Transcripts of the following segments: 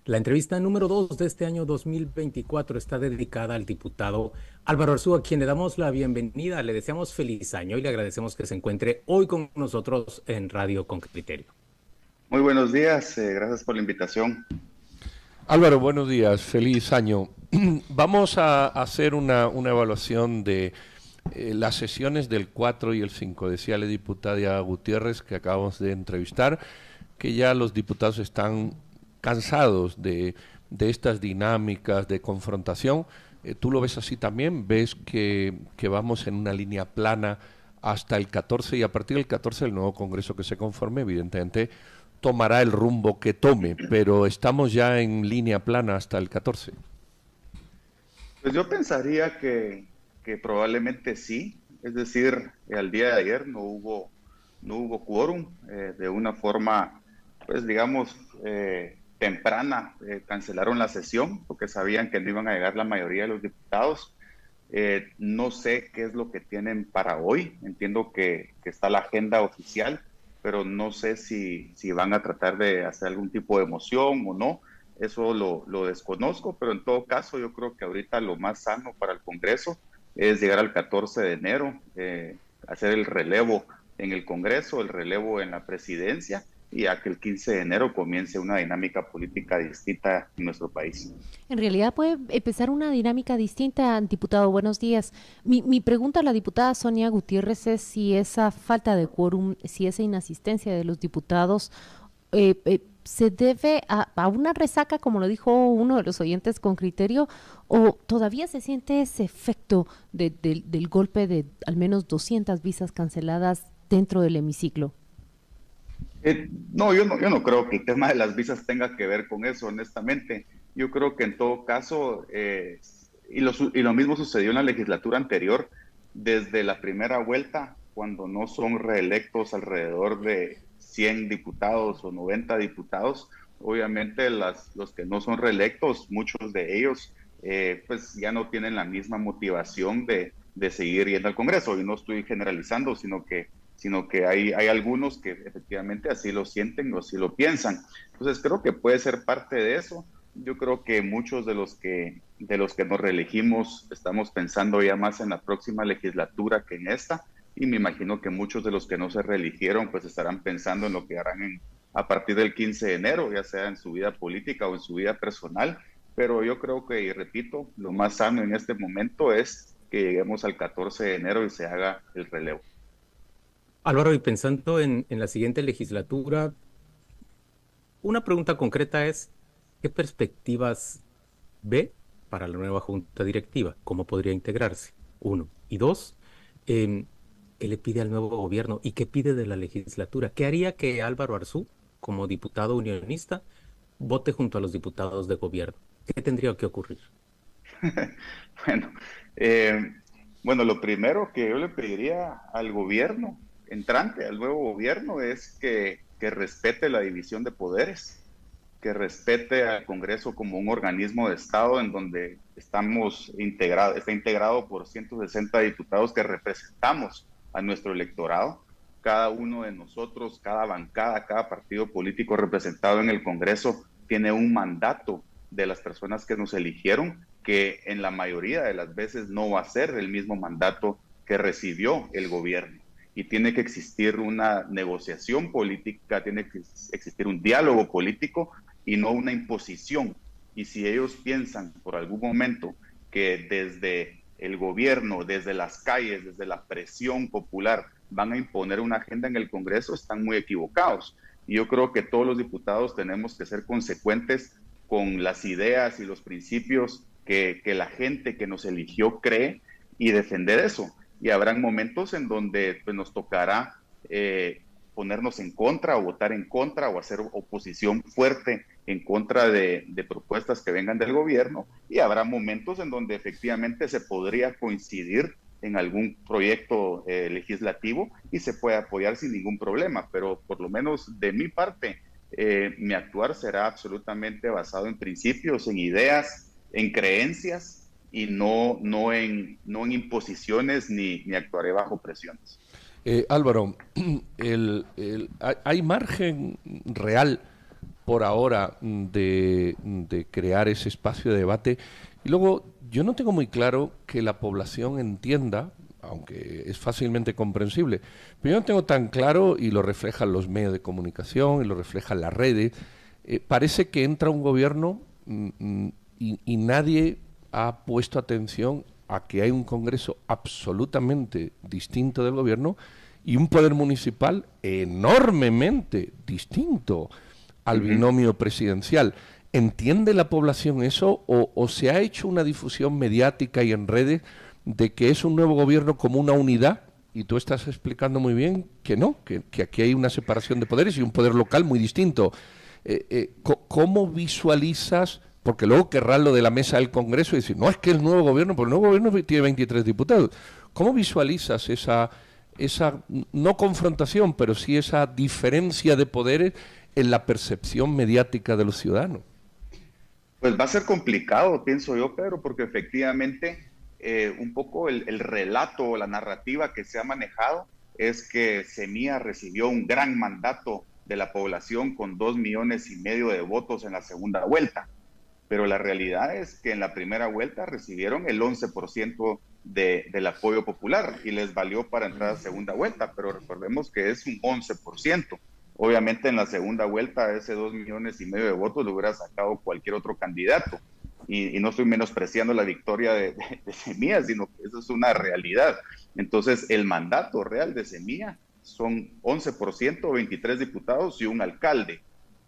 La entrevista número 2 de este año 2024 está dedicada al diputado Álvaro Arzú, a quien le damos la bienvenida, le deseamos feliz año y le agradecemos que se encuentre hoy con nosotros en Radio con Criterio. Muy buenos días, gracias por la invitación. Álvaro, buenos días, feliz año. Vamos a hacer una evaluación de las sesiones del 4 y el 5. Decía la diputada Gutiérrez, que acabamos de entrevistar, que ya los diputados están cansados de estas dinámicas de confrontación. ¿Tú lo ves así también? ¿Ves que vamos en una línea plana hasta el 14 y a partir del 14 el nuevo Congreso que se conforme, evidentemente, tomará el rumbo que tome, pero estamos ya en línea plana hasta el 14? Pues yo pensaría que probablemente sí, es decir, al día de ayer no hubo quórum, de una forma, pues digamos, temprana, cancelaron la sesión porque sabían que no iban a llegar la mayoría de los diputados. No sé qué es lo que tienen para hoy, entiendo que está la agenda oficial, pero no sé si van a tratar de hacer algún tipo de moción o no. Eso lo desconozco, pero en todo caso yo creo que ahorita lo más sano para el Congreso es llegar al 14 de enero, hacer el relevo en el Congreso, el relevo en la presidencia, y a que el 15 de enero comience una dinámica política distinta en nuestro país. En realidad puede empezar una dinámica distinta, diputado. Buenos días. Mi pregunta a la diputada Sonia Gutiérrez es si esa falta de quórum, si esa inasistencia de los diputados se debe a una resaca, como lo dijo uno de los oyentes con criterio, o todavía se siente ese efecto del golpe de al menos 200 visas canceladas dentro del hemiciclo. No, yo no creo que el tema de las visas tenga que ver con eso, honestamente. Yo creo que en todo caso, y lo mismo sucedió en la legislatura anterior, desde la primera vuelta, cuando no son reelectos alrededor de 100 diputados o 90 diputados, obviamente los que no son reelectos, muchos de ellos, pues ya no tienen la misma motivación de seguir yendo al Congreso. Y no estoy generalizando, sino que hay algunos que efectivamente así lo sienten o así lo piensan. Entonces creo que puede ser parte de eso. Yo creo que muchos de los que nos reelegimos estamos pensando ya más en la próxima legislatura que en esta, y me imagino que muchos de los que no se reeligieron pues estarán pensando en lo que harán a partir del 15 de enero, ya sea en su vida política o en su vida personal. Pero yo creo que, y repito, lo más sano en este momento es que lleguemos al 14 de enero y se haga el relevo. Álvaro, y pensando en la siguiente legislatura, una pregunta concreta es, ¿qué perspectivas ve para la nueva junta directiva? ¿Cómo podría integrarse? Uno. Y dos, ¿qué le pide al nuevo gobierno y qué pide de la legislatura? ¿Qué haría que Álvaro Arzú, como diputado unionista, vote junto a los diputados de gobierno? ¿Qué tendría que ocurrir? Bueno, lo primero que yo le pediría al gobierno entrante, al nuevo gobierno, es que respete la división de poderes, que respete al Congreso como un organismo de Estado en donde está integrado por 160 diputados que representamos a nuestro electorado. Cada uno de nosotros, cada bancada, cada partido político representado en el Congreso tiene un mandato de las personas que nos eligieron, que en la mayoría de las veces no va a ser el mismo mandato que recibió el gobierno. Y tiene que existir una negociación política, tiene que existir un diálogo político y no una imposición. Y si ellos piensan por algún momento que desde el gobierno, desde las calles, desde la presión popular, van a imponer una agenda en el Congreso, están muy equivocados. Y yo creo que todos los diputados tenemos que ser consecuentes con las ideas y los principios que la gente que nos eligió cree y defender eso. Y habrán momentos en donde pues, nos tocará ponernos en contra o votar en contra o hacer oposición fuerte en contra de propuestas que vengan del gobierno, y habrá momentos en donde efectivamente se podría coincidir en algún proyecto legislativo y se puede apoyar sin ningún problema. Pero por lo menos de mi parte, mi actuar será absolutamente basado en principios, en ideas, en creencias, y no en imposiciones ni actuaré bajo presiones. Álvaro, ¿hay margen real por ahora de crear ese espacio de debate. Y luego, yo no tengo muy claro que la población entienda, aunque es fácilmente comprensible, pero yo no tengo tan claro, y lo reflejan los medios de comunicación, y lo reflejan las redes, parece que entra un gobierno y nadie ha puesto atención a que hay un Congreso absolutamente distinto del gobierno y un poder municipal enormemente distinto al binomio presidencial. ¿Entiende la población eso o se ha hecho una difusión mediática y en redes de que es un nuevo gobierno como una unidad? Y tú estás explicando muy bien que no, que aquí hay una separación de poderes y un poder local muy distinto. ¿Cómo visualizas? Porque luego querrán lo de la mesa del Congreso y decir, no, es que el nuevo gobierno, porque el nuevo gobierno tiene 23 diputados. ¿Cómo visualizas esa no confrontación, pero sí esa diferencia de poderes en la percepción mediática de los ciudadanos? Pues va a ser complicado, pienso yo, Pedro, porque efectivamente un poco el relato o la narrativa que se ha manejado es que Semilla recibió un gran mandato de la población con 2,5 millones de votos en la segunda vuelta. Pero la realidad es que en la primera vuelta recibieron el 11% del apoyo popular y les valió para entrar a segunda vuelta, pero recordemos que es un 11%. Obviamente en la segunda vuelta ese 2,5 millones de votos lo hubiera sacado cualquier otro candidato. Y no estoy menospreciando la victoria de Semilla, sino que eso es una realidad. Entonces el mandato real de Semilla son 11%, 23 diputados y un alcalde.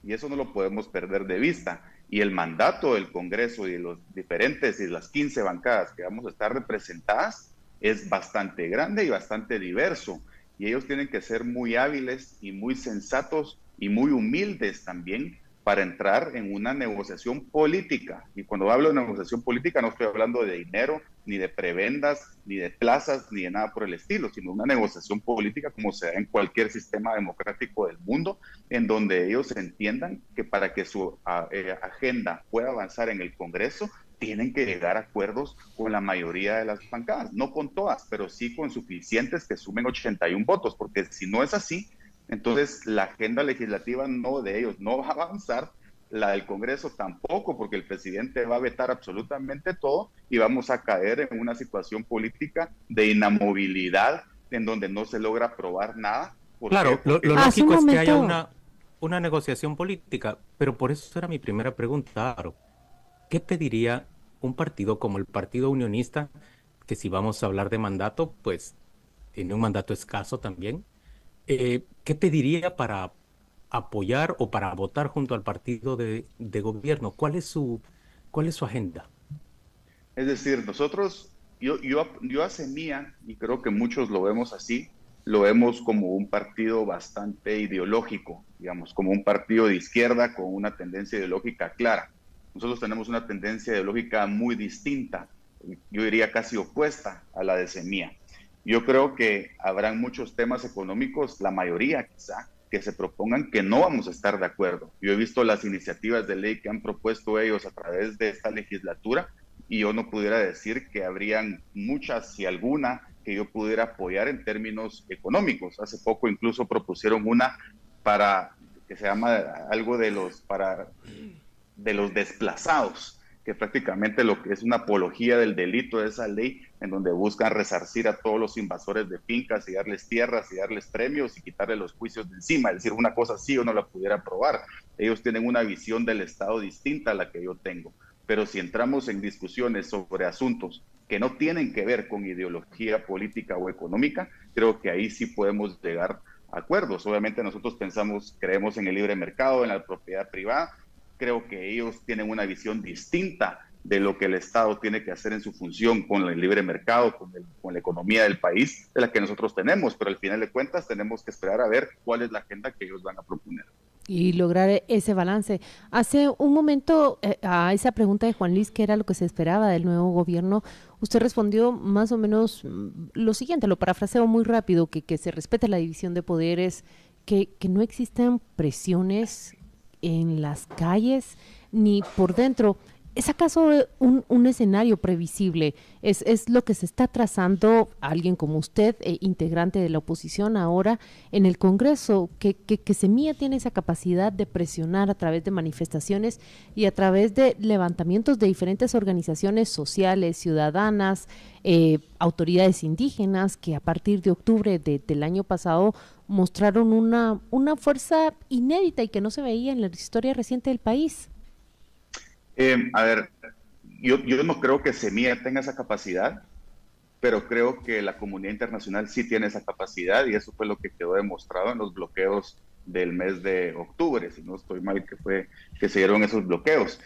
Y eso no lo podemos perder de vista. Y el mandato del Congreso y de los diferentes y las 15 bancadas que vamos a estar representadas es bastante grande y bastante diverso. Y ellos tienen que ser muy hábiles y muy sensatos y muy humildes también para entrar en una negociación política. Y cuando hablo de negociación política no estoy hablando de dinero, ni de prebendas, ni de plazas, ni de nada por el estilo, sino una negociación política como se da en cualquier sistema democrático del mundo, en donde ellos entiendan que para que su agenda pueda avanzar en el Congreso, tienen que llegar a acuerdos con la mayoría de las bancadas, no con todas, pero sí con suficientes que sumen 81 votos, porque si no es así, entonces la agenda legislativa no de ellos no va a avanzar, la del Congreso tampoco, porque el presidente va a vetar absolutamente todo y vamos a caer en una situación política de inamovilidad en donde no se logra aprobar nada. Claro, lo lógico es que haya una negociación política, pero por eso era mi primera pregunta, Aro. ¿Qué pediría un partido como el Partido Unionista, que si vamos a hablar de mandato, pues tiene un mandato escaso también? ¿Qué pediría para apoyar o para votar junto al partido de gobierno? ¿Cuál es su agenda? Es decir, nosotros, yo a Semilla, y creo que muchos lo vemos así, lo vemos como un partido bastante ideológico, digamos, como un partido de izquierda con una tendencia ideológica clara. Nosotros tenemos una tendencia ideológica muy distinta, yo diría casi opuesta a la de Semilla. Yo creo que habrán muchos temas económicos, la mayoría quizá, que se propongan que no vamos a estar de acuerdo. Yo he visto las iniciativas de ley que han propuesto ellos a través de esta legislatura y yo no pudiera decir que habrían muchas, si alguna, que yo pudiera apoyar en términos económicos. Hace poco incluso propusieron una para que se llama algo de los desplazados, que prácticamente lo que es una apología del delito de esa ley, en donde buscan resarcir a todos los invasores de fincas y darles tierras y darles premios y quitarles los juicios de encima. Es decir, una cosa así yo no la pudiera aprobar. Ellos tienen una visión del Estado distinta a la que yo tengo. Pero si entramos en discusiones sobre asuntos que no tienen que ver con ideología política o económica, creo que ahí sí podemos llegar a acuerdos. Obviamente nosotros creemos en el libre mercado, en la propiedad privada. Creo que ellos tienen una visión distinta de lo que el Estado tiene que hacer en su función con el libre mercado, con la economía del país, de la que nosotros tenemos, pero al final de cuentas tenemos que esperar a ver cuál es la agenda que ellos van a proponer. Y lograr ese balance. Hace un momento a esa pregunta de Juan Luis, ¿qué era lo que se esperaba del nuevo gobierno? Usted respondió más o menos lo siguiente, lo parafraseo muy rápido, que se respete la división de poderes, que no existan presiones en las calles ni por dentro. ¿Es acaso un escenario previsible? ¿Es lo que se está trazando alguien como usted, integrante de la oposición ahora en el Congreso, que Semilla tiene esa capacidad de presionar a través de manifestaciones y a través de levantamientos de diferentes organizaciones sociales, ciudadanas, autoridades indígenas, que a partir de octubre del año pasado mostraron una fuerza inédita y que no se veía en la historia reciente del país? A ver, yo no creo que Semilla tenga esa capacidad, pero creo que la comunidad internacional sí tiene esa capacidad y eso fue lo que quedó demostrado en los bloqueos del mes de octubre, si no estoy mal, que se dieron esos bloqueos.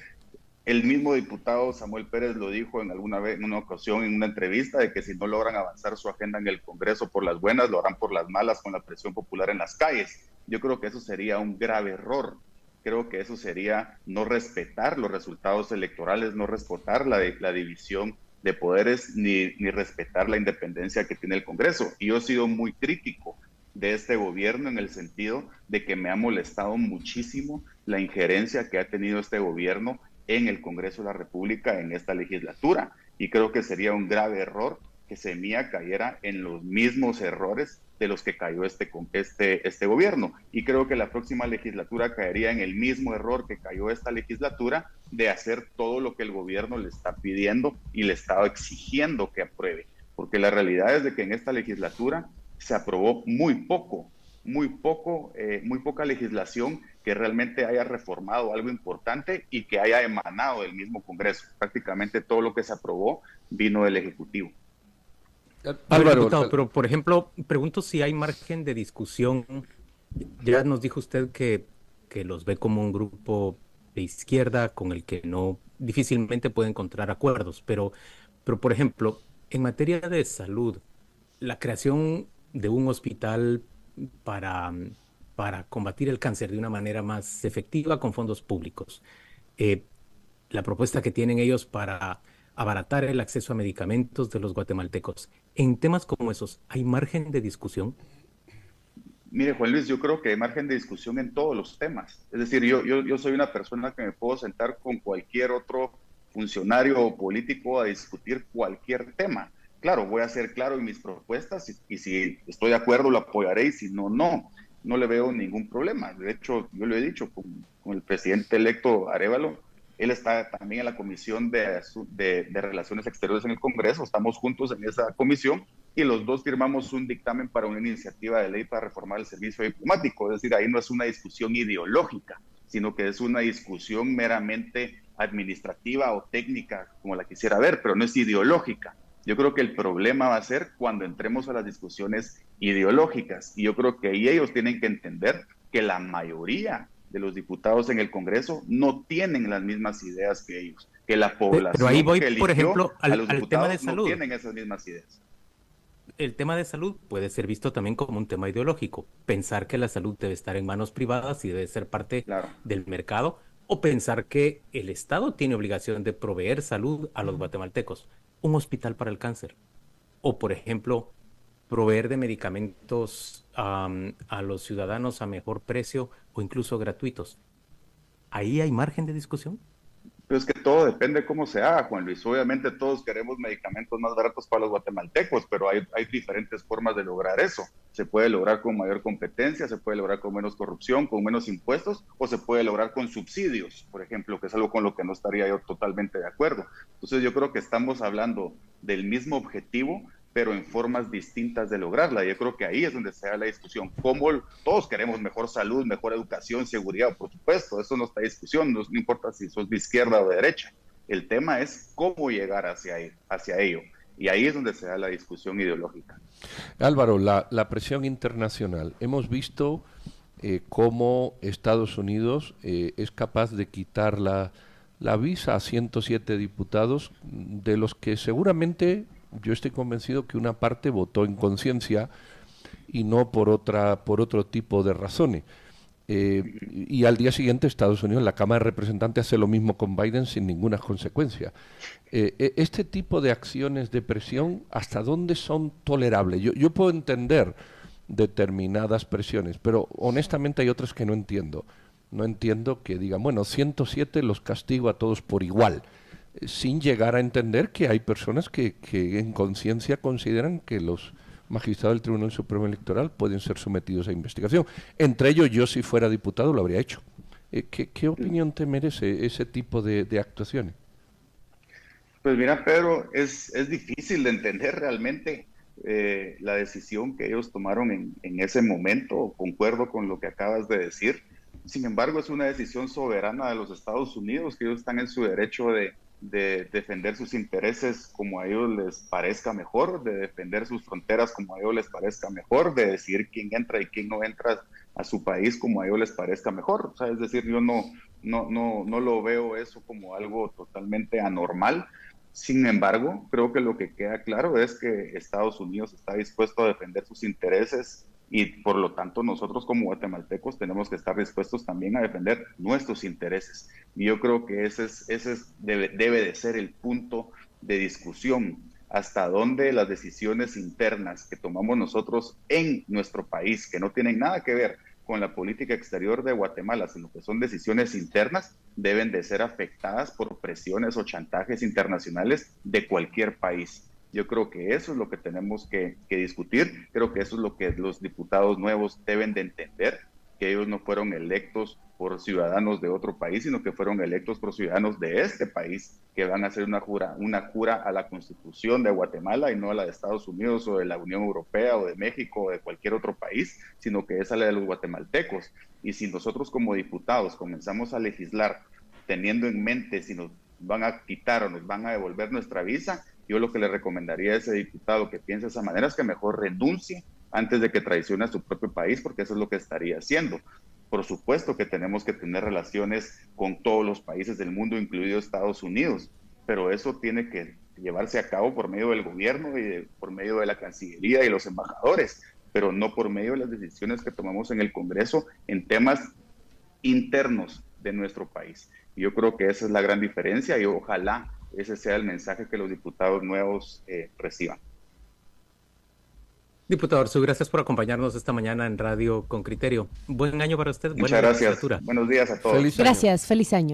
El mismo diputado Samuel Pérez lo dijo en alguna vez, en una ocasión, en una entrevista, de que si no logran avanzar su agenda en el Congreso por las buenas, lo harán por las malas con la presión popular en las calles. Yo creo que eso sería un grave error. Creo que eso sería no respetar los resultados electorales, no respetar la división de poderes, ni respetar la independencia que tiene el Congreso. Y yo he sido muy crítico de este gobierno en el sentido de que me ha molestado muchísimo la injerencia que ha tenido este gobierno en el Congreso de la República en esta legislatura. Y creo que sería un grave error que Semilla cayera en los mismos errores de los que cayó este gobierno. Y creo que la próxima legislatura caería en el mismo error que cayó esta legislatura, de hacer todo lo que el gobierno le está pidiendo y le está exigiendo que apruebe. Porque la realidad es de que en esta legislatura se aprobó muy poca legislación que realmente haya reformado algo importante y que haya emanado del mismo Congreso. Prácticamente todo lo que se aprobó vino del Ejecutivo. Álvaro, diputado, pero por ejemplo, pregunto si hay margen de discusión. Ya nos dijo usted que los ve como un grupo de izquierda con el que no difícilmente puede encontrar acuerdos, pero por ejemplo, en materia de salud, la creación de un hospital para combatir el cáncer de una manera más efectiva con fondos públicos, la propuesta que tienen ellos para abaratar el acceso a medicamentos de los guatemaltecos. En temas como esos, ¿hay margen de discusión? Mire, Juan Luis, yo creo que hay margen de discusión en todos los temas. Es decir, yo soy una persona que me puedo sentar con cualquier otro funcionario o político a discutir cualquier tema. Claro, voy a ser claro en mis propuestas y si estoy de acuerdo lo apoyaré y si no, no. No le veo ningún problema. De hecho, yo lo he dicho con el presidente electo Arévalo. Él está también en la Comisión de Relaciones Exteriores en el Congreso. Estamos juntos en esa comisión y los dos firmamos un dictamen para una iniciativa de ley para reformar el servicio diplomático. Es decir, ahí no es una discusión ideológica, sino que es una discusión meramente administrativa o técnica, como la quisiera ver, pero no es ideológica. Yo creo que el problema va a ser cuando entremos a las discusiones ideológicas. Y yo creo que ahí ellos tienen que entender que la mayoría de los diputados en el Congreso no tienen las mismas ideas que ellos, que la población pero ahí voy, que eligió por ejemplo, a los al tema de diputados no salud. tienen esas mismas ideas. El tema de salud puede ser visto también como un tema ideológico. Pensar que la salud debe estar en manos privadas y debe ser parte Claro. del mercado, o pensar que el Estado tiene obligación de proveer salud a los guatemaltecos. Un hospital para el cáncer. O, por ejemplo, proveer de medicamentos a los ciudadanos a mejor precio o incluso gratuitos. ¿Ahí hay margen de discusión? Pero es que todo depende cómo se haga, Juan Luis. Obviamente todos queremos medicamentos más baratos para los guatemaltecos, pero hay diferentes formas de lograr eso. Se puede lograr con mayor competencia, se puede lograr con menos corrupción, con menos impuestos, o se puede lograr con subsidios, por ejemplo, que es algo con lo que no estaría yo totalmente de acuerdo. Entonces yo creo que estamos hablando del mismo objetivo, pero en formas distintas de lograrla. Yo creo que ahí es donde se da la discusión. Cómo todos queremos mejor salud, mejor educación, seguridad, por supuesto, eso no está en discusión, no importa si sos de izquierda o de derecha. El tema es cómo llegar hacia ello. Y ahí es donde se da la discusión ideológica. Álvaro, la presión internacional. Hemos visto cómo Estados Unidos es capaz de quitar la visa a 107 diputados, de los que seguramente yo estoy convencido que una parte votó en conciencia y no por otro tipo de razones. Y al día siguiente Estados Unidos, la Cámara de Representantes, hace lo mismo con Biden sin ninguna consecuencia. Este tipo de acciones de presión, ¿hasta dónde son tolerables? Yo puedo entender determinadas presiones, pero honestamente hay otras que no entiendo. No entiendo que digan, bueno, 107 los castigo a todos por igual. sin llegar a entender que hay personas que en conciencia consideran que los magistrados del Tribunal Supremo Electoral pueden ser sometidos a investigación. Entre ellos, yo si fuera diputado lo habría hecho. ¿Qué opinión te merece ese tipo de actuaciones? Pues mira, Pedro, es difícil de entender realmente la decisión que ellos tomaron en ese momento. Concuerdo con lo que acabas de decir. Sin embargo, es una decisión soberana de los Estados Unidos, que ellos están en su derecho de defender sus intereses como a ellos les parezca mejor, de defender sus fronteras como a ellos les parezca mejor, de decidir quién entra y quién no entra a su país como a ellos les parezca mejor. O sea, es decir, yo no lo veo eso como algo totalmente anormal. Sin embargo, creo que lo que queda claro es que Estados Unidos está dispuesto a defender sus intereses y por lo tanto nosotros como guatemaltecos tenemos que estar dispuestos también a defender nuestros intereses. Y yo creo que debe de ser el punto de discusión, hasta dónde las decisiones internas que tomamos nosotros en nuestro país, que no tienen nada que ver con la política exterior de Guatemala, sino que son decisiones internas, deben de ser afectadas por presiones o chantajes internacionales de cualquier país. Yo creo que eso es lo que tenemos que discutir, creo que eso es lo que los diputados nuevos deben de entender, que ellos no fueron electos por ciudadanos de otro país, sino que fueron electos por ciudadanos de este país, que van a hacer una jura a la Constitución de Guatemala y no a la de Estados Unidos o de la Unión Europea o de México o de cualquier otro país, sino que es a la de los guatemaltecos. Y si nosotros como diputados comenzamos a legislar teniendo en mente si nos van a quitar o nos van a devolver nuestra visa, yo lo que le recomendaría a ese diputado que piense de esa manera es que mejor renuncie antes de que traicione a su propio país, porque eso es lo que estaría haciendo. Por supuesto que tenemos que tener relaciones con todos los países del mundo, incluido Estados Unidos, pero eso tiene que llevarse a cabo por medio del gobierno y por medio de la Cancillería y los embajadores, pero no por medio de las decisiones que tomamos en el Congreso en temas internos de nuestro país. Y yo creo que esa es la gran diferencia y ojalá ese sea el mensaje que los diputados nuevos reciban. Diputado Arzú, gracias por acompañarnos esta mañana en Radio con Criterio. Buen año para usted. Muchas gracias. Buenos días a todos. Gracias, feliz año.